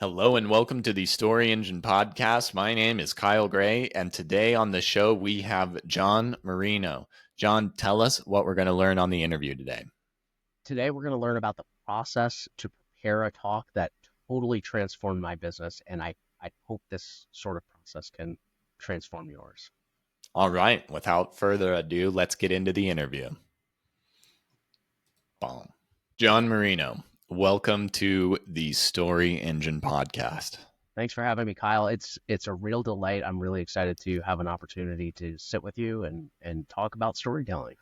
Hello and welcome to the Story Engine podcast. My name is Kyle Gray, and today on the show we have Jon Marino. Jon, tell us what we're going to learn on the interview today. Today, we're going to learn about the process to prepare a talk that totally transformed my business, and I hope this sort of process can transform yours. All right, without further ado, let's get into the interview. Boom. Jon Marino, welcome to the Story Engine podcast. Thanks for having me, Kyle. It's a real delight. I'm really excited to have an opportunity to sit with you and talk about storytelling.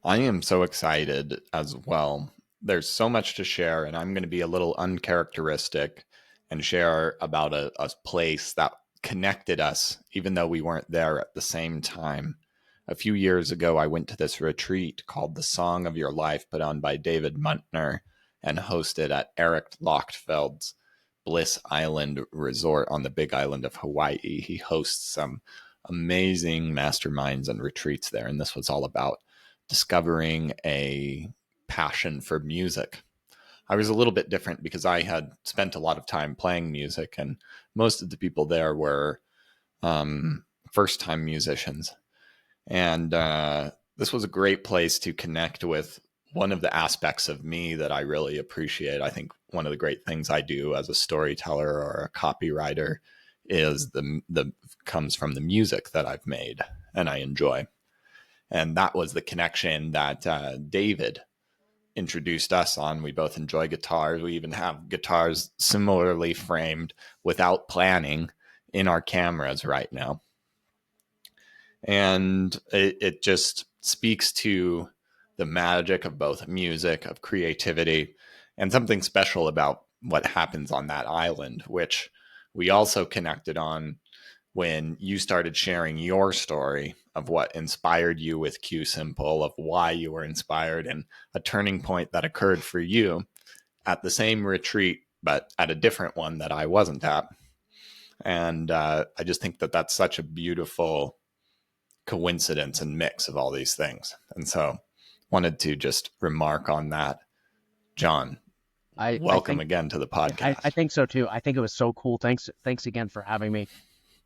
I am so excited as well. There's so much to share, and I'm going to be a little uncharacteristic and share about a place that connected us, even though we weren't there at the same time. A few years ago, I went to this retreat called The Song of Your Life, put on by David Muntner and hosted at Eric Lochtfeld's Bliss Island Resort on the Big Island of Hawaii. He hosts some amazing masterminds and retreats there, and this was all about discovering a passion for music. I was a little bit different because I had spent a lot of time playing music, and most of the people there were first-time musicians. And this was a great place to connect with one of the aspects of me that I really appreciate. I think one of the great things I do as a storyteller or a copywriter is the comes from the music that I've made and I enjoy. And that was the connection that David introduced us on. We both enjoy guitars. We even have guitars similarly framed without planning in our cameras right now. And it just speaks to the magic of both music, of creativity, and something special about what happens on that island, which we also connected on when you started sharing your story of what inspired you with Q Simple, of why you were inspired, and a turning point that occurred for you at the same retreat, but at a different one that I wasn't at. And I just think that that's such a beautiful coincidence and mix of all these things. And so wanted to just remark on that. Jon, welcome again to the podcast. I think so too. I think it was so cool. Thanks again for having me.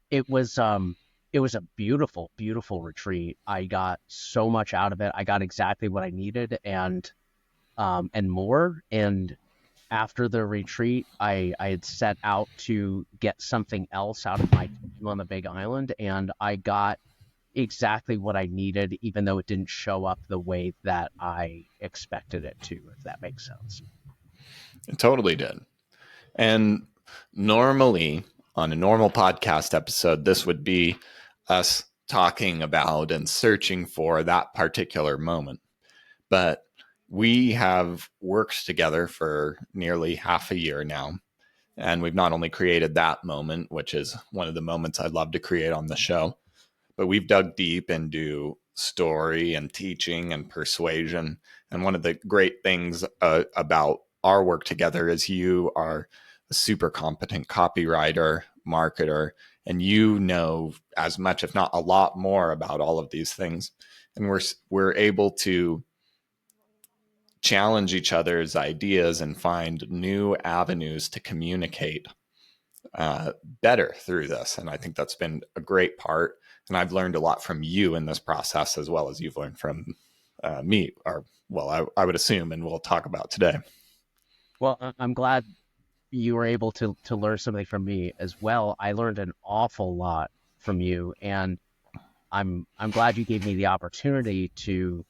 It was a beautiful, beautiful retreat. I got so much out of it. I got exactly what I needed and more. And after the retreat, I had set out to get something else out of my time on the Big Island, and I got exactly what I needed, even though it didn't show up the way that I expected it to, if that makes sense. It totally did. And normally, on a normal podcast episode, this would be us talking about and searching for that particular moment. But we have worked together for nearly half a year now. And we've not only created that moment, which is one of the moments I love to create on the show, but we've dug deep into story and teaching and persuasion. And one of the great things about our work together is you are a super competent copywriter, marketer, and you know as much, if not a lot more, about all of these things. And we're able to challenge each other's ideas and find new avenues to communicate better through this. And I think that's been a great part. And I've learned a lot from you in this process, as well as you've learned from me, or well, I would assume, and we'll talk about today. Well, I'm glad you were able to learn something from me as well. I learned an awful lot from you, and I'm glad you gave me the opportunity to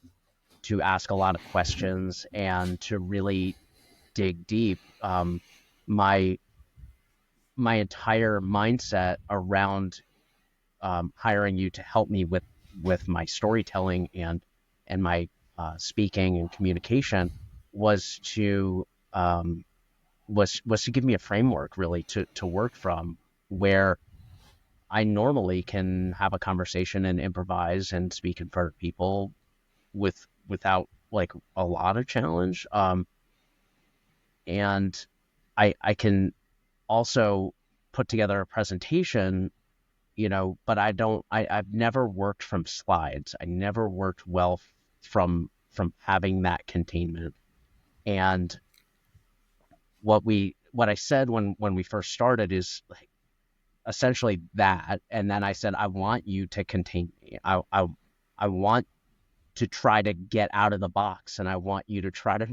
ask a lot of questions and to really dig deep. My entire mindset around hiring you to help me with my storytelling and my speaking and communication was to give me a framework really to work from, where I normally can have a conversation and improvise and speak in front of people without like a lot of challenge. And I can also put together a presentation, but I've never worked from slides. I never worked well from having that containment. And what we what I said when we first started is like essentially that, and then I said I want you to contain me. I want to try to get out of the box, and I want you to try to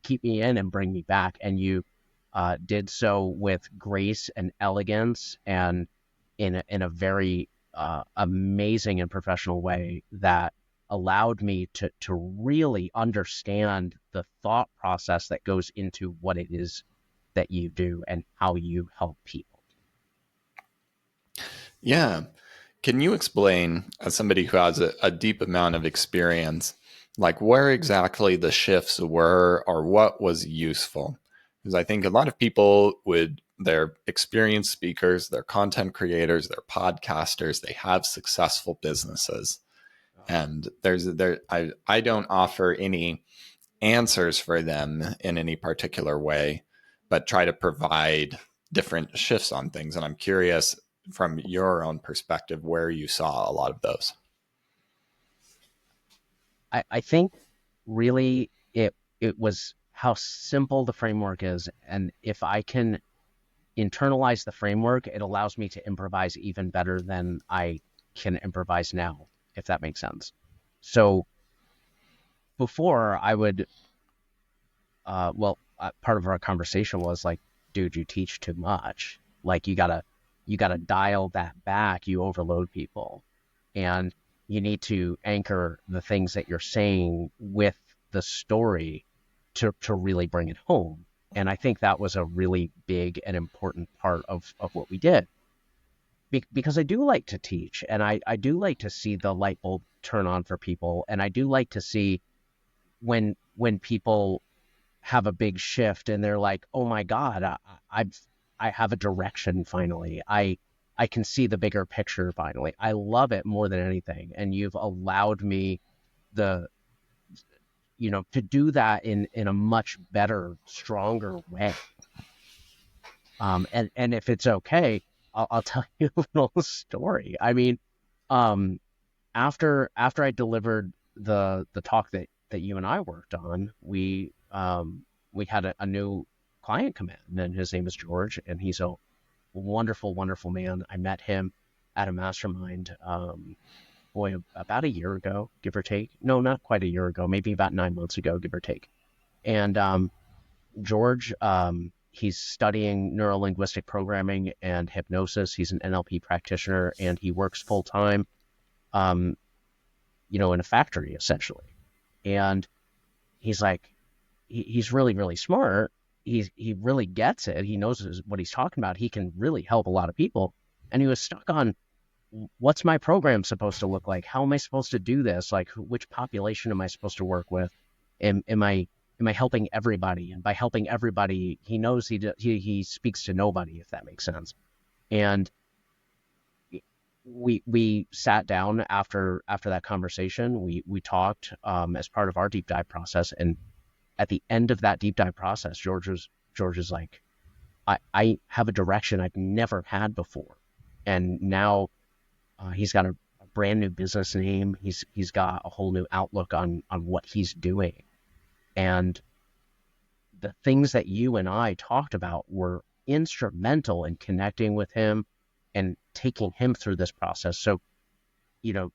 keep me in and bring me back. And you did so with grace and elegance, and in a very amazing and professional way that allowed me to really understand the thought process that goes into what it is that you do and how you help people. Yeah. Can you explain, as somebody who has a deep amount of experience, like where exactly the shifts were or what was useful? Because I think a lot of people would, they're experienced speakers, they're content creators, they're podcasters, they have successful businesses. And I don't offer any answers for them in any particular way, but try to provide different shifts on things. And I'm curious from your own perspective where you saw a lot of those. I think really it was how simple the framework is, and if I can internalize the framework, it allows me to improvise even better than I can improvise now, if that makes sense. So before I would, part of our conversation was like, dude, you teach too much. Like you gotta dial that back. You overload people, and you need to anchor the things that you're saying with the story to really bring it home. And I think that was a really big and important part of what we did. Because I do like to teach, and I do like to see the light bulb turn on for people, and I do like to see when people have a big shift and they're like, oh my God, I have a direction finally. I can see the bigger picture finally. I love it more than anything. And you've allowed me the, to do that in a much better, stronger way. And if it's okay, I'll tell you a little story. I mean, um, after I delivered the talk that you and I worked on, we had a new client come in, and his name is George, and he's a wonderful, wonderful man. I met him at a mastermind, about a year ago, give or take. No, not quite a year ago, maybe about 9 months ago, give or take. And George, he's studying neurolinguistic programming and hypnosis. He's an NLP practitioner, and he works full time, um, in a factory essentially. And he's like, he's really, really smart. He really gets it. He knows what he's talking about. He can really help a lot of people. And he was stuck on, what's my program supposed to look like? How am I supposed to do this? Like, which population am I supposed to work with? Am I helping everybody? And by helping everybody, he knows he speaks to nobody, if that makes sense. And we sat down after that conversation. We talked as part of our deep dive process, and at the end of that deep dive process, George is like, I have a direction I've never had before, and now he's got a brand new business name. He's got a whole new outlook on what he's doing, and the things that you and I talked about were instrumental in connecting with him and taking him through this process. So,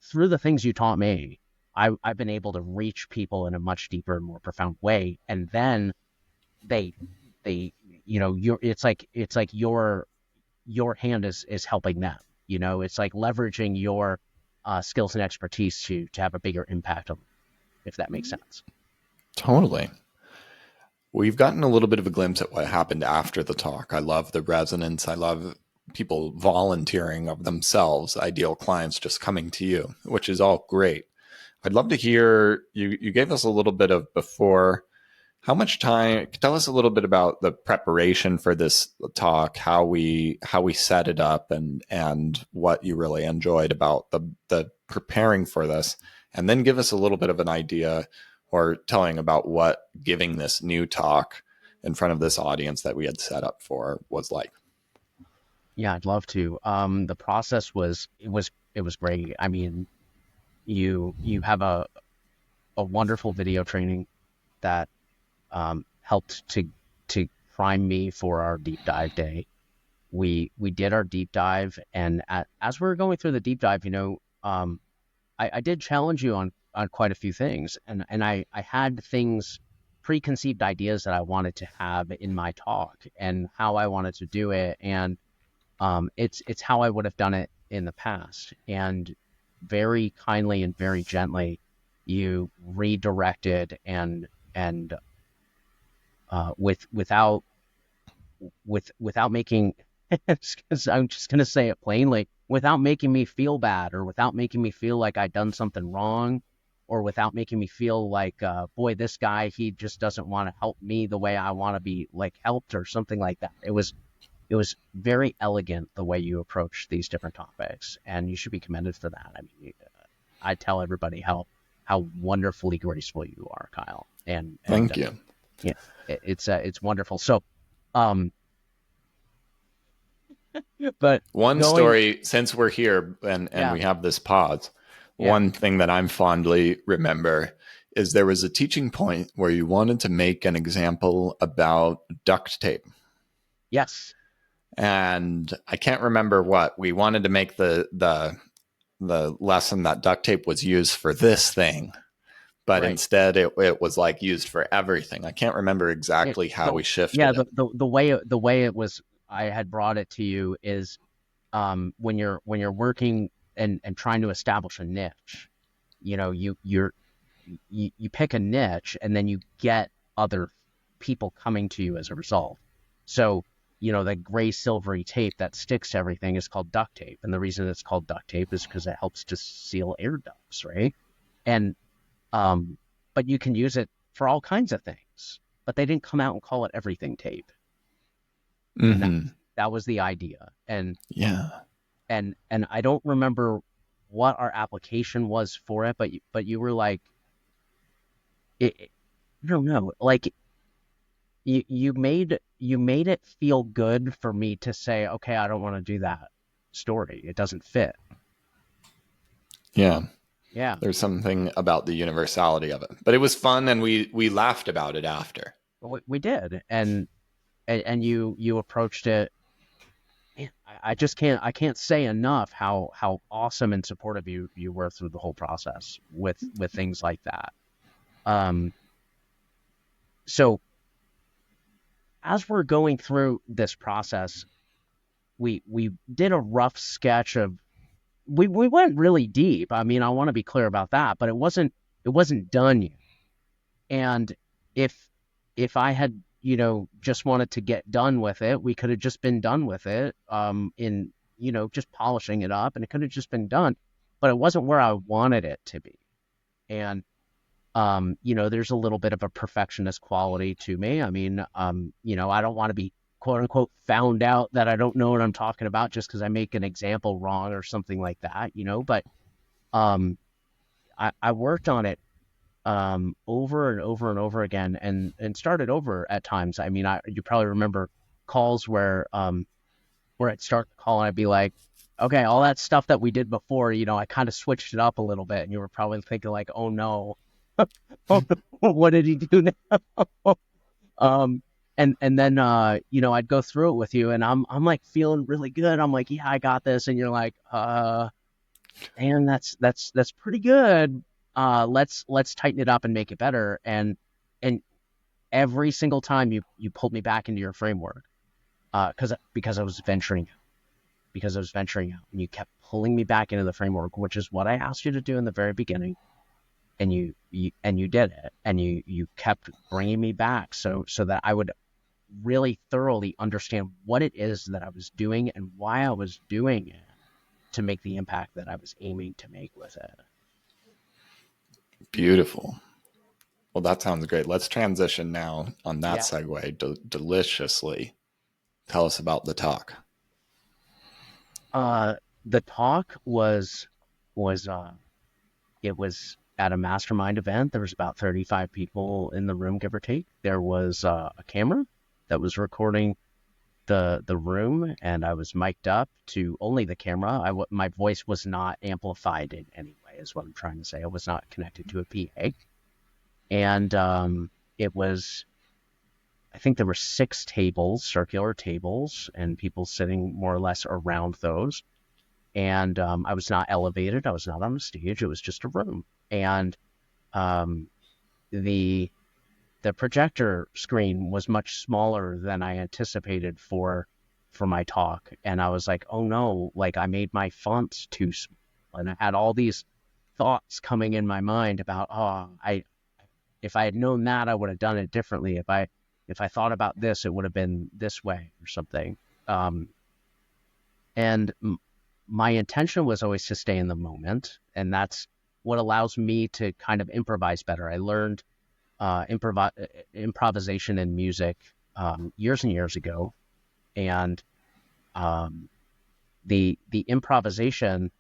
through the things you taught me, I've been able to reach people in a much deeper and more profound way. And then they, it's like your hand is helping them. It's like leveraging your skills and expertise to have a bigger impact on them, if that makes sense. Totally. We've gotten a little bit of a glimpse at what happened after the talk. I love the resonance. I love people volunteering of themselves, ideal clients just coming to you, which is all great. I'd love to hear you gave us a little bit of before. How much time? Tell us a little bit about the preparation for this talk, how we set it up, and what you really enjoyed about the preparing for this, and then give us a little bit of an idea or telling about what giving this new talk in front of this audience that we had set up for was like. Yeah, I'd love to. The process was great. I mean, you have a wonderful video training that helped to prime me for our deep dive day. We did our deep dive, and as we were going through the deep dive, I did challenge you on quite a few things, and I had things, preconceived ideas that I wanted to have in my talk and how I wanted to do it, and it's how I would have done it in the past. And very kindly and very gently, you redirected and without making I'm just gonna say it plainly, without making me feel bad or without making me feel like I'd done something wrong or without making me feel like boy, this guy, he just doesn't want to help me the way I want to be like helped or something like that. It was very elegant the way you approach these different topics, and you should be commended for that. I mean, I tell everybody how wonderfully graceful you are, Kyle, and Thank you. yeah, it's wonderful. So, um, but One going, story, since we're here and yeah, we have this pause, yeah, one thing that I'm fondly remember is there was a teaching point where you wanted to make an example about duct tape. yes, And I can't remember what. We wanted to make the lesson that duct tape was used for this thing, but right. instead it was like used for everything. I can't remember It, exactly how the we yeah, shifted it. the way it was, I had brought it to you is when you're working and trying to establish a niche, you pick a niche and then you get other people coming to you as a result. So, the gray silvery tape that sticks to everything is called duct tape. And the reason it's called duct tape is because it helps to seal air ducts, right? And, um, but you can use it for all kinds of things. But they didn't come out and call it everything tape. And Mm-hmm. that was the idea. And Yeah. and I don't remember what our application was for it, but you were like, I don't know, like you made it feel good for me to say, okay, I don't want to do that story. It doesn't fit. Yeah. Yeah, There's something about the universality of it. But it was fun and we laughed about it after. we did, and you approached it. Man, I can't say enough how awesome and supportive you were through the whole process with things like that. Um, so as we're going through this process, we did a rough sketch of we went really deep. I mean, I want to be clear about that, but it wasn't done yet. And if if I had, just wanted to get done with it, we could have just been done with it in, just polishing it up, and it could have just been done, but it wasn't where I wanted it to be. And there's a little bit of a perfectionist quality to me. I mean, I don't want to be quote unquote found out that I don't know what I'm talking about just because I make an example wrong or something like that. But um, I worked on it over and over and over again and started over at times. I mean, you probably remember calls where I'd start the call and I'd be like, okay, all that stuff that we did before, I kind of switched it up a little bit, and you were probably thinking like, oh no, what did he do now? Um, and then I'd go through it with you, and I'm like feeling really good. I'm like, yeah, I got this, and you're like, man, that's pretty good. Let's tighten it up and make it better. And every single time you pulled me back into your framework, because I was venturing out, and you kept pulling me back into the framework, which is what I asked you to do in the very beginning, and you did it, and you kept bringing me back so that I would really thoroughly understand what it is that I was doing and why I was doing it to make the impact that I was aiming to make with it. Beautiful. Well, that sounds great. Let's transition now on that Yeah. segue deliciously. Tell us about the talk. Uh, the talk was it was at a mastermind event. There was about 35 people in the room, give or take. There was a camera that was recording the room, and I was mic'd up to only the camera. My voice was not amplified in any way, is what I'm trying to say. I was not connected to a PA, and it was I think there were 6 tables, circular tables, and people sitting more or less around those. And I was not elevated. I was not on a stage. It was just a room. And um, the the projector screen was much smaller than I anticipated for my talk. And I was like, oh no, like I made my fonts too small. And I had all these thoughts coming in my mind about, oh, I if I had known that, I would have done it differently. If I thought about this, it would have been this way or something. Um, and my intention was always to stay in the moment, and that's what allows me to kind of improvise better. I learned improvisation in music years and years ago, and um, the improvisation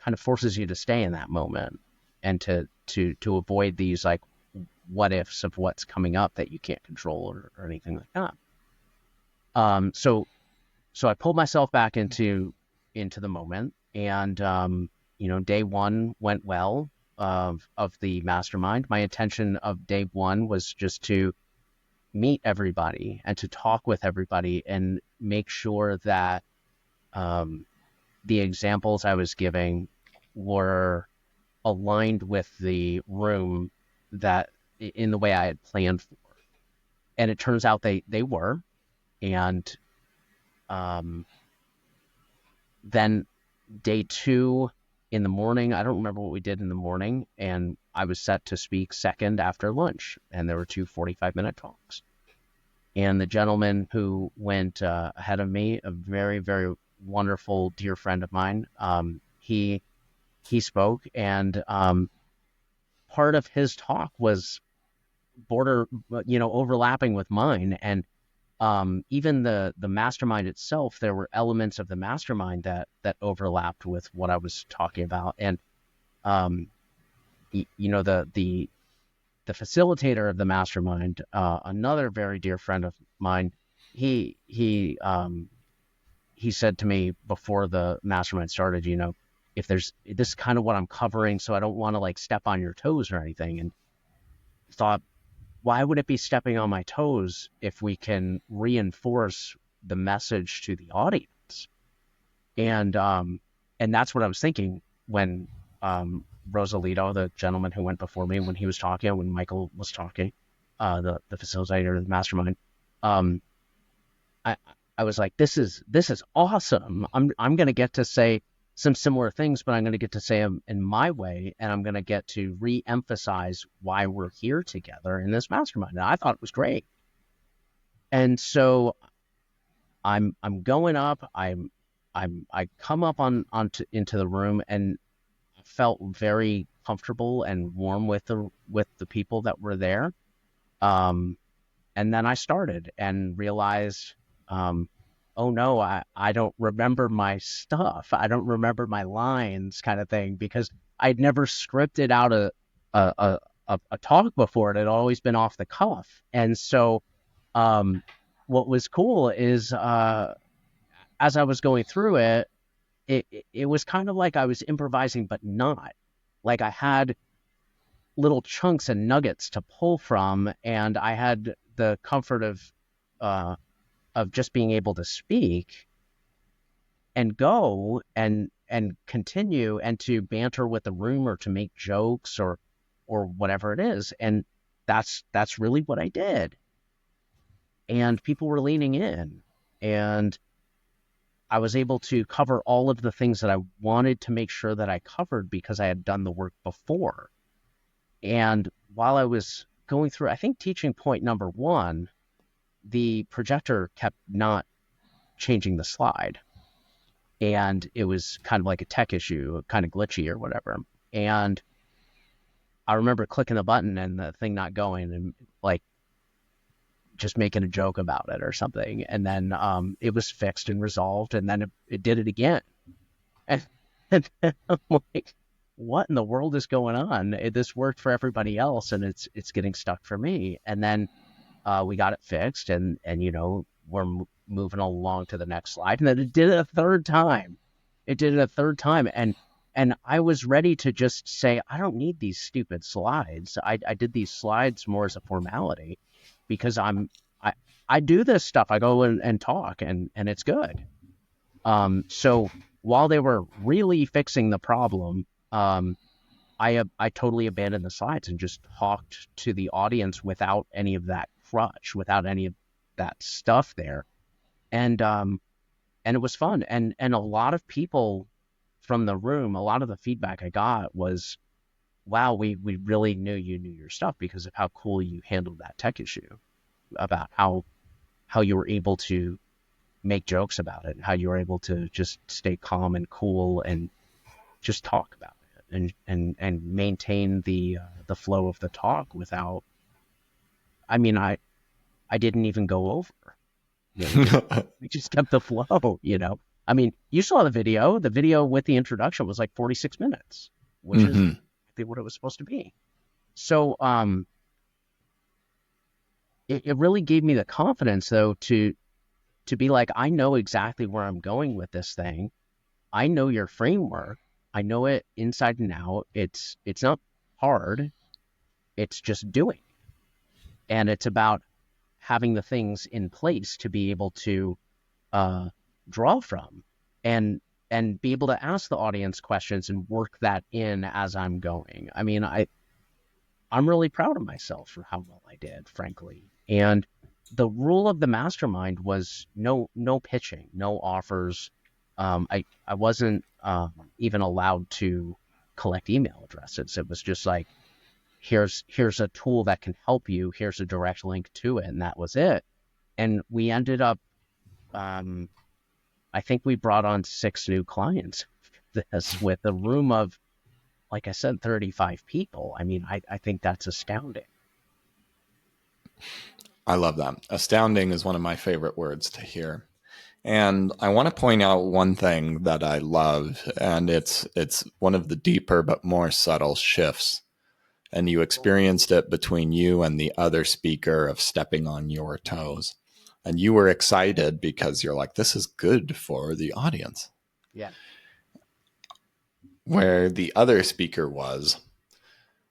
kind of forces you to stay in that moment and to avoid these like what ifs of what's coming up that you can't control or anything like that. So I pulled myself back into the moment, and day one went well of the mastermind. My intention of day one was just to meet everybody and to talk with everybody and make sure that um, the examples I was giving were aligned with the room that in the way I had planned for. And it turns out they were. And um, then day two in the morning, I don't remember what we did in the morning, and I was set to speak second after lunch, and there were two 45-minute talks. And the gentleman who went ahead of me, a very, very wonderful, dear friend of mine, he spoke, and part of his talk was overlapping with mine, and even the mastermind itself, there were elements of the mastermind that overlapped with what I was talking about, and um, the facilitator of the mastermind, another very dear friend of mine, he he um, he said to me before the mastermind started, if there's this is kind of what I'm covering, so I don't want to like step on your toes or anything, and thought, why would it be stepping on my toes if we can reinforce the message to the audience? And that's what I was thinking when Rosalito, the gentleman who went before me, when he was talking, when Michael was talking, the facilitator of the mastermind, um, I I was like, this is awesome. I'm gonna get to say some similar things, but I'm gonna get to say them in my way, and I'm gonna get to re-emphasize why we're here together in this mastermind. And I thought it was great. And so I'm going up. I come up into the room and felt very comfortable and warm with the people that were there. Um, and then I started and realized, um, oh no, I don't remember my stuff. I don't remember my lines, kind of thing, because I'd never scripted out a a talk before. It had always been off the cuff. And so, um, what was cool is as I was going through it was kind of like I was improvising, but not. Like I had little chunks and nuggets to pull from, and I had the comfort uh, of just being able to speak and go and continue and to banter with the room or to make jokes or whatever it is. And that's really what I did. And people were leaning in, and I was able to cover all of the things that I wanted to make sure that I covered because I had done the work before. And while I was going through, I think teaching point number one, the projector kept not changing the slide. And it was kind of like a tech issue, kind of glitchy or whatever. And I remember clicking the button and the thing not going and like just making a joke about it or something. And then it was fixed and resolved. And then it did it again. And, and I'm like, what in the world is going on? This worked for everybody else, and it's getting stuck for me. And then we got it fixed, and we're moving along to the next slide, and then it did it a third time. It did it a third time, and I was ready to just say, I don't need these stupid slides. I did these slides more as a formality because I I do this stuff. I go and talk, and it's good. So while they were really fixing the problem, I totally abandoned the slides and just talked to the audience without any of that crutch, without any of that stuff there. And and it was fun. And a lot of people from the room, a lot of the feedback I got was, wow, we really knew your stuff because of how cool you handled that tech issue, about how you were able to make jokes about it, how you were able to just stay calm and cool and just talk about it and maintain the flow of the talk without. I mean, I didn't even go over. You know, we just kept the flow. You know, I mean, you saw the video. The video with the introduction was like 46 minutes, which is Hmm. I think what it was supposed to be. So it really gave me the confidence though to be like, I know exactly where I'm going with this thing. I know your framework. I know it inside and out. It's not hard. It's just doing. And it's about having the things in place to be able to uh, draw from and and be able to ask the audience questions and work that in as I'm going. I mean, I'm really proud of myself for how well I did, frankly. And the rule of the mastermind was no pitching, no offers. I wasn't even allowed to collect email addresses. It was just like, here's a tool that can help you. Here's a direct link to it, and that was it. And we ended up, um, I think we brought on 6 new clients. This with a room of, like I said, 35 people. I mean, I think that's astounding. I love that. Astounding is one of my favorite words to hear. And I want to point out one thing that I love, and it's one of the deeper but more subtle shifts. And you experienced it between you and the other speaker of stepping on your toes. And you were excited because you're like, this is good for the audience. Yeah. Where the other speaker was,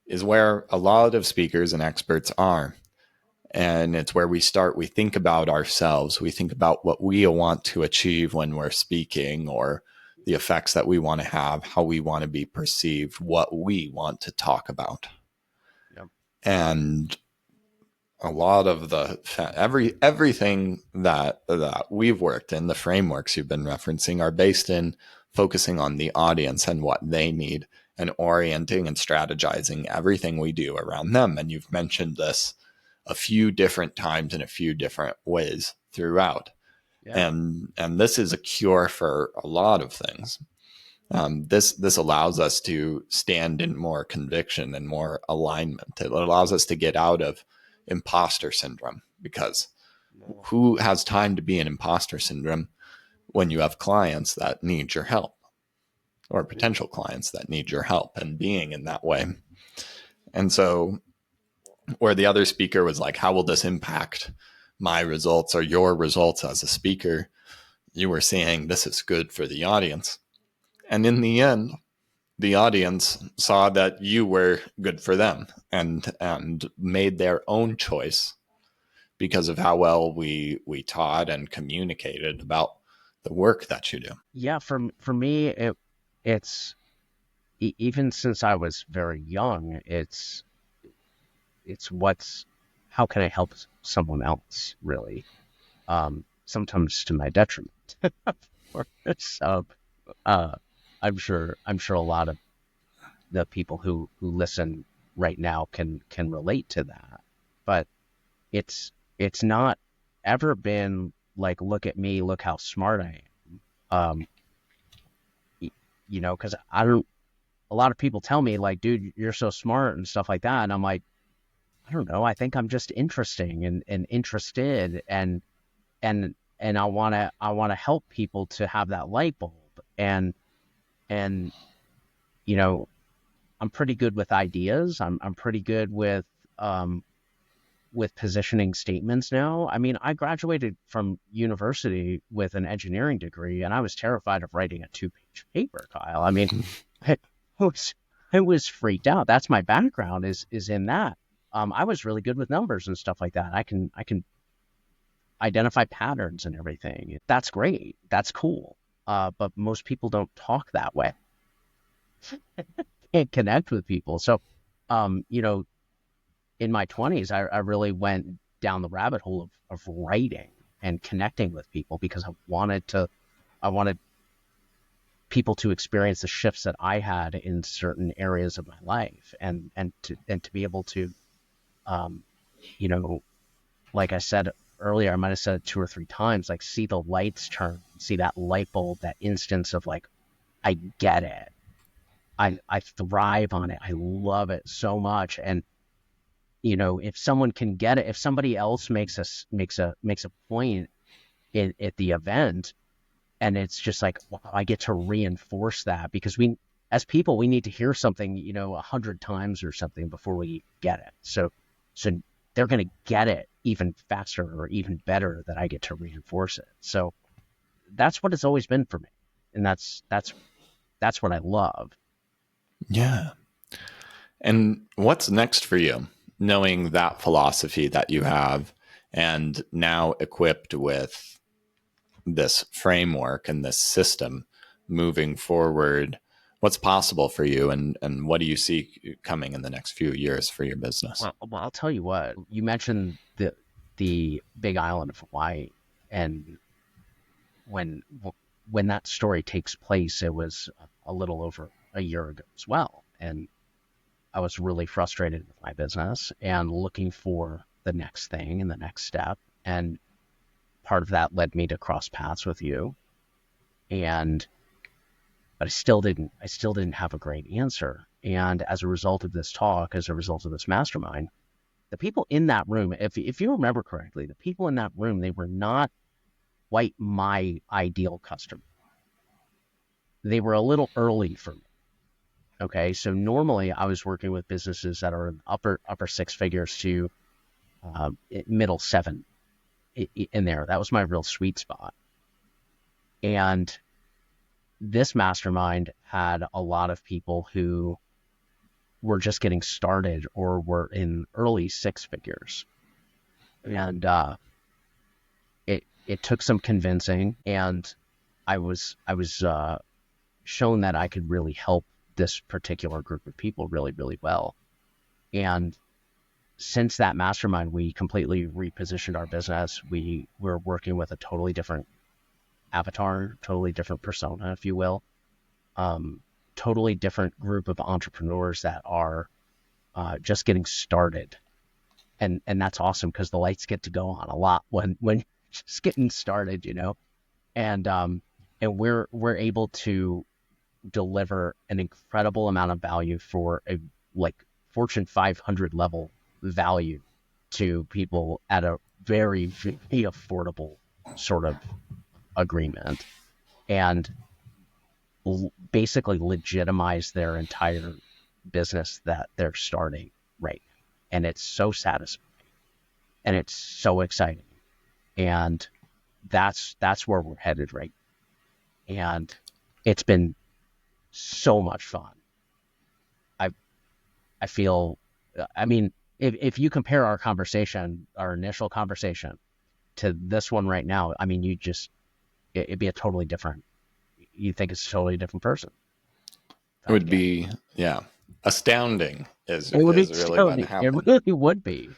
is where a lot of speakers and experts are. And it's where we start. We think about ourselves. We think about what we want to achieve when we're speaking, or the effects that we want to have, how we want to be perceived, what we want to talk about. Yep. And a lot of everything that we've worked in, the frameworks you've been referencing, are based in focusing on the audience and what they need, and orienting and strategizing everything we do around them. And you've mentioned this a few different times in a few different ways throughout. Yeah. And this is a cure for a lot of things. This allows us to stand in more conviction and more alignment. It allows us to get out of imposter syndrome, because who has time to be in imposter syndrome when you have clients that need your help, or potential clients that need your help, and being in that way. And so, where the other speaker was like, how will this impact my results or your results as a speaker? You were saying this is good for the audience. And in the end, the audience saw that you were good for them, and made their own choice because of how well we taught and communicated about the work that you do. Yeah. For me, it's even since I was very young, it's what's how can I help someone else really? Sometimes to my detriment. So uh, I'm sure a lot of the people who listen right now can relate to that. But it's it's not ever been like, look at me, look how smart I am. You know, because I don't. A lot of people tell me like, dude, you're so smart and stuff like that, and I'm like, I don't know. I think I'm just interesting and interested and I wanna help people to have that light bulb and you know I'm pretty good with ideas. I'm pretty good with positioning statements now. I mean, I graduated from university with an engineering degree, and I was terrified of writing a 2-page paper, Kyle. I mean, I was I was freaked out. That's my background is in that. I was really good with numbers and stuff like that. I can identify patterns and everything. That's great. That's cool. But most people don't talk that way. Can't connect with people. So, you know, in my 20s, I really went down the rabbit hole of writing and connecting with people because I wanted people to experience the shifts that I had in certain areas of my life, and to be able to, um, you know, like I said earlier, I might have said it 2 or 3 times, like see the lights turn, see that light bulb, that instance of like, I get it. I thrive on it. I love it so much. And if someone can get it, if somebody else makes a point at the event, and it's just like, wow, I get to reinforce that because as people, we need to hear something, 100 times or something before we get it. So they're going to get it even faster or even better that I get to reinforce it. So that's what it's always been for me. And that's what I love. Yeah. And what's next for you, knowing that philosophy that you have and now equipped with this framework and this system moving forward? What's possible for you, and what do you see coming in the next few years for your business? Well, I'll tell you what, you mentioned the Big Island of Hawaii, and when when that story takes place, it was a little over a year ago as well. And I was really frustrated with my business and looking for the next thing and the next step. And part of that led me to cross paths with you. And but I still didn't have a great answer. And as a result of this talk, as a result of this mastermind, the people in that room, if you remember correctly, the people in that room, they were not quite my ideal customer. They were a little early for me. Okay, so normally I was working with businesses that are in upper six figures to middle seven in there. That was my real sweet spot. And this mastermind had a lot of people who were just getting started or were in early six figures. And it took some convincing, and I was shown that I could really help this particular group of people really, really well. And since that mastermind, we completely repositioned our business. We're working with a totally different avatar, totally different persona, if you will. Um, Totally different group of entrepreneurs that are just getting started, and that's awesome because the lights get to go on a lot when just getting started. And we're able to deliver an incredible amount of value for a like Fortune 500 level value to people at a very, very affordable sort of agreement, and basically legitimize their entire business that they're starting right now. And it's so satisfying and it's so exciting. And that's where we're headed right now. And it's been so much fun. I I feel, I mean, if you compare our conversation, our initial conversation, to this one right now, I mean, it'd be a totally different, you think it's a totally different person. It would be, yeah, astounding It would be is really what astounding. It happened. really would be.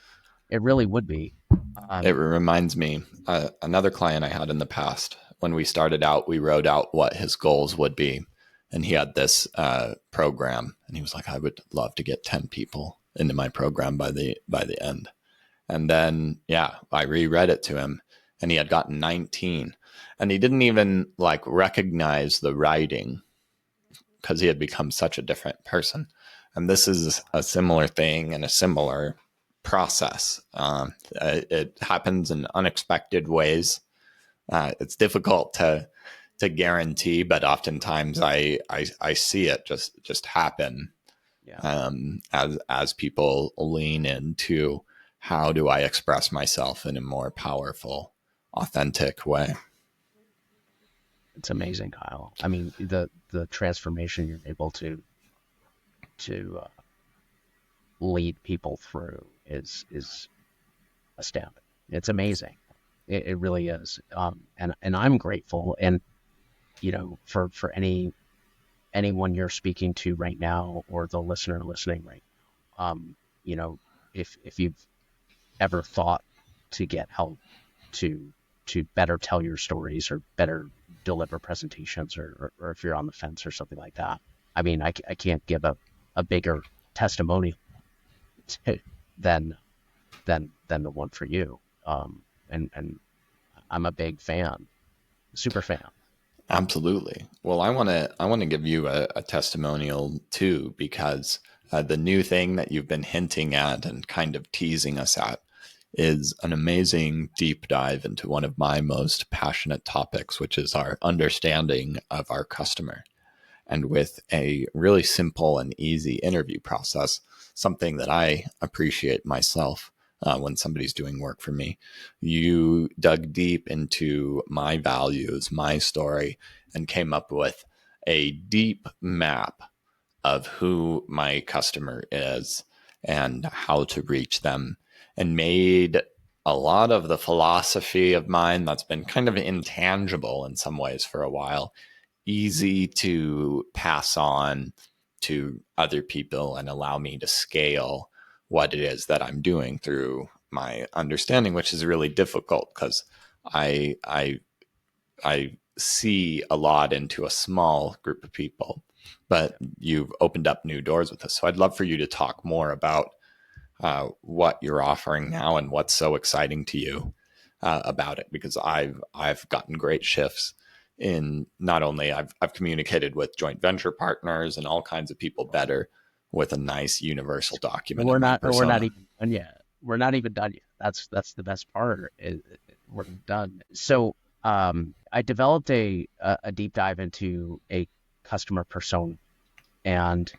It really would be. It Um, reminds me, another client I had in the past. When we started out, we wrote out what his goals would be, and he had this program, and he was like, "I would love to get 10 people into my program by the end." And then, yeah, I reread it to him, and he had gotten 19, and he didn't even like recognize the writing because he had become such a different person. And this is a similar thing and a similar process. It happens in unexpected ways. It's difficult to guarantee, but oftentimes I see it just happen yeah, as people lean into how do I express myself in a more powerful, authentic way. it's amazing, Kyle. I mean, the transformation you're able to lead people through is astounding. It's amazing. It really is. And I'm grateful. And, for anyone you're speaking to right now, or the listener listening right now, you know, if you've ever thought to get help to better tell your stories or better deliver presentations, or if you're on the fence or something like that. I mean, I can't give a bigger testimonial to, than than the one for you. And I'm a big fan, super fan. Absolutely. Well, I want to give you a testimonial too, because the new thing that you've been hinting at and kind of teasing us at is an amazing deep dive into one of my most passionate topics, which is our understanding of our customer. And with a really simple and easy interview process, something that I appreciate myself when somebody's doing work for me, you dug deep into my values, my story, and came up with a deep map of who my customer is and how to reach them, and made a lot of the philosophy of mine that's been kind of intangible in some ways for a while easy to pass on to other people and allow me to scale what it is that I'm doing through my understanding, which is really difficult because I I I see a lot into a small group of people. But you've opened up new doors with this. So I'd love for you to talk more about what you're offering now and what's so exciting to you about it, because I've gotten great shifts in not only I've communicated with joint venture partners and all kinds of people better with a nice universal And document we're of my not we're not persona. even done yet. We're not even done yet. That's the best part. We're done. So I developed a deep dive into a customer persona, and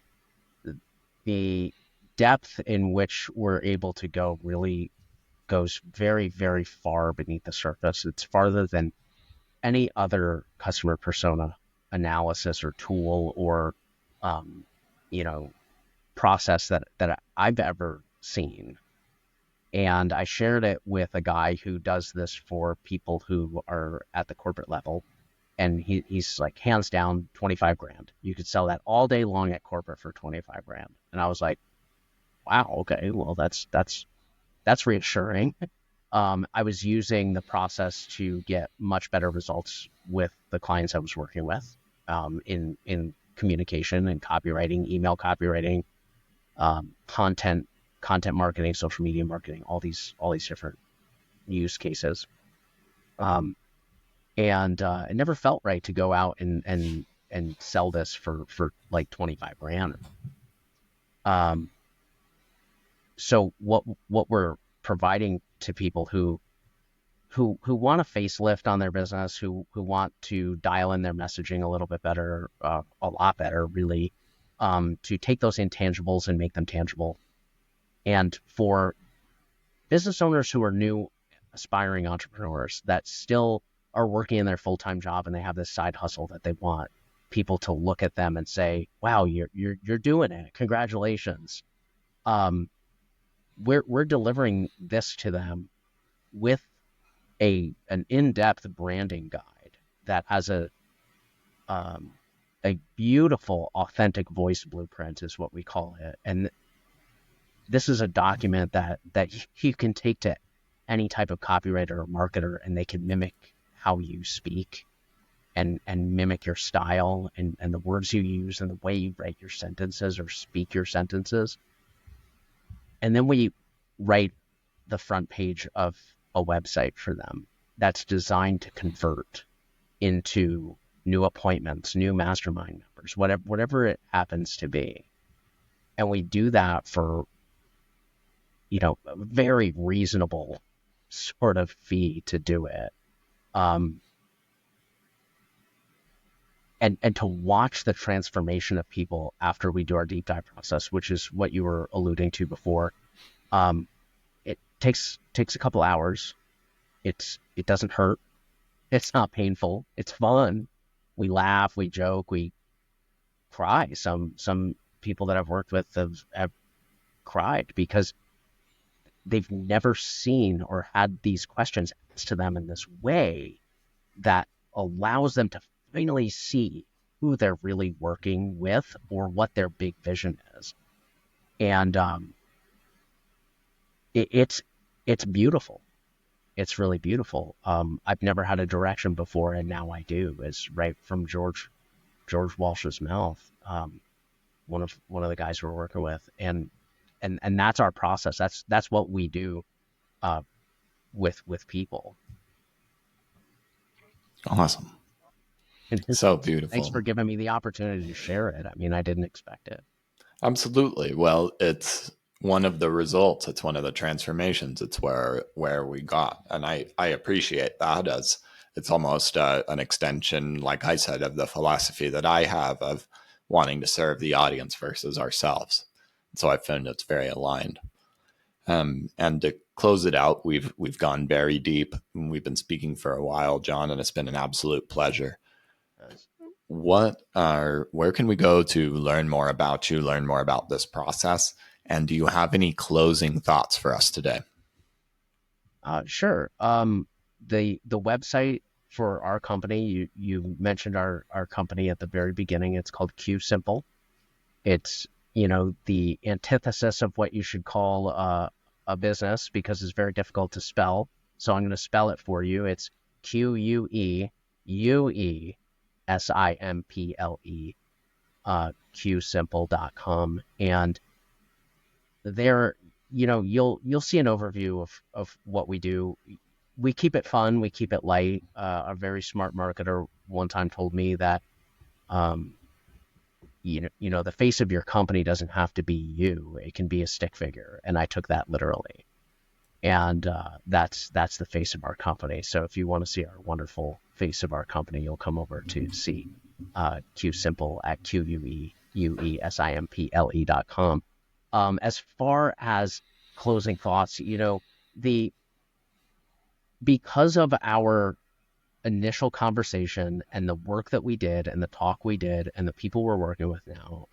the depth in which we're able to go really goes very, very far beneath the surface. It's farther than any other customer persona analysis or tool or um, you know process that I've ever seen. And I shared it with a guy who does this for people who are at the corporate level. And he's like, hands down, 25 grand. You could sell that all day long at corporate for 25 grand. And I was like, wow, okay, well, that's reassuring. I was using the process to get much better results with the clients I was working with, in communication and copywriting, email copywriting, content marketing, social media marketing, all these different use cases. Um, and it never felt right to go out and sell this for like 25 grand. Um, so what we're providing to people who want a facelift on their business, who want to dial in their messaging a little bit better, a lot better, really, to take those intangibles and make them tangible. And for business owners who are new, aspiring entrepreneurs that still are working in their full-time job and they have this side hustle that they want people to look at them and say, "Wow, you're doing it. Congratulations." Um, we're delivering this to them with an in-depth branding guide that has um, a beautiful, authentic voice blueprint, is what we call it. And this is a document that you can take to any type of copywriter or marketer, and they can mimic how you speak and mimic your style and the words you use and the way you write your sentences or speak your sentences. And then we write the front page of a website for them that's designed to convert into new appointments, new mastermind members, whatever it happens to be. And we do that for, a very reasonable sort of fee to do it. Um, and to watch the transformation of people after we do our deep dive process, which is what you were alluding to before. Um, it takes a couple hours. It doesn't hurt. It's not painful. It's fun. We laugh, we joke, we cry. Some people that I've worked with have cried because they've never seen or had these questions asked to them in this way that allows them to finally see who they're really working with or what their big vision is. And it's beautiful. It's really beautiful. I've never had a direction before, and now I do. It's right from George Walsh's mouth. One of the guys we're working with, and that's our process. That's what we do uh, with people. Awesome. And So thanks for beautiful. giving me the opportunity to share it. I mean, I didn't expect it. Absolutely. Well, it's one of the results. It's one of the transformations. It's where we got, and I appreciate that as it's almost an extension, like I said, of the philosophy that I have of wanting to serve the audience versus ourselves. So I found it's very aligned. And to close it out, we've gone very deep. We've been speaking for a while, John, and it's been an absolute pleasure. Where can we go to learn more about you, learn more about this process? And do you have any closing thoughts for us today? Sure. The website for our company, you mentioned our company at the very beginning. It's called Q Simple. It's, the antithesis of what you should call a business because it's very difficult to spell. So I'm going to spell it for you. It's QUEUESIMPLE, qsimple.com. And there, you'll see an overview of what we do. We keep it fun. We keep it light. A very smart marketer one time told me that, um, the face of your company doesn't have to be you. It can be a stick figure. And I took that literally. And that's the face of our company. So if you want to see our wonderful face of our company, you'll come over to see Q Simple at QUEUESIMPLE.com. As far as closing thoughts, the because of our initial conversation and the work that we did and the talk we did and the people we're working with now,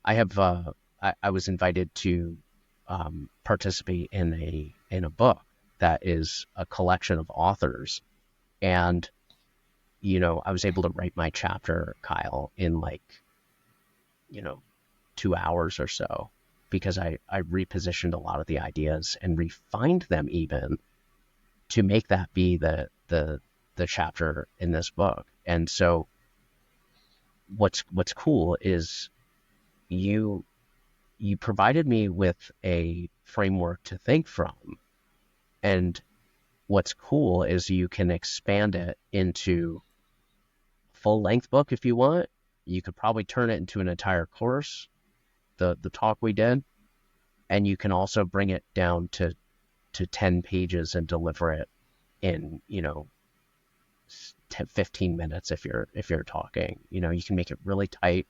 I have I was invited to participate in a book that is a collection of authors, and I was able to write my chapter, Kyle, in like, you know 2 hours or so, because I repositioned a lot of the ideas and refined them even to make that be the chapter in this book. And so what's cool is you you provided me with a framework to think from. And what's cool is you can expand it into full length book if you want. You could probably turn it into an entire course, the talk we did, and you can also bring it down to 10 pages and deliver it in 15 minutes if you're talking. You can make it really tight.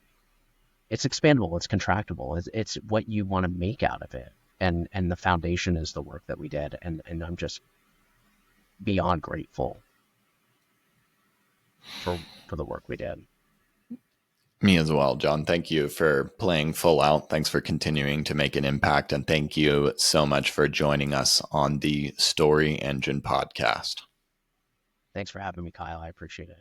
It's expandable, it's contractible, it's what you want to make out of it. And the foundation is the work that we did, and I'm just beyond grateful for the work we did. Me as well, John. Thank you for playing full out. Thanks for continuing to make an impact. And thank you so much for joining us on the Story Engine podcast. Thanks for having me, Kyle. I appreciate it.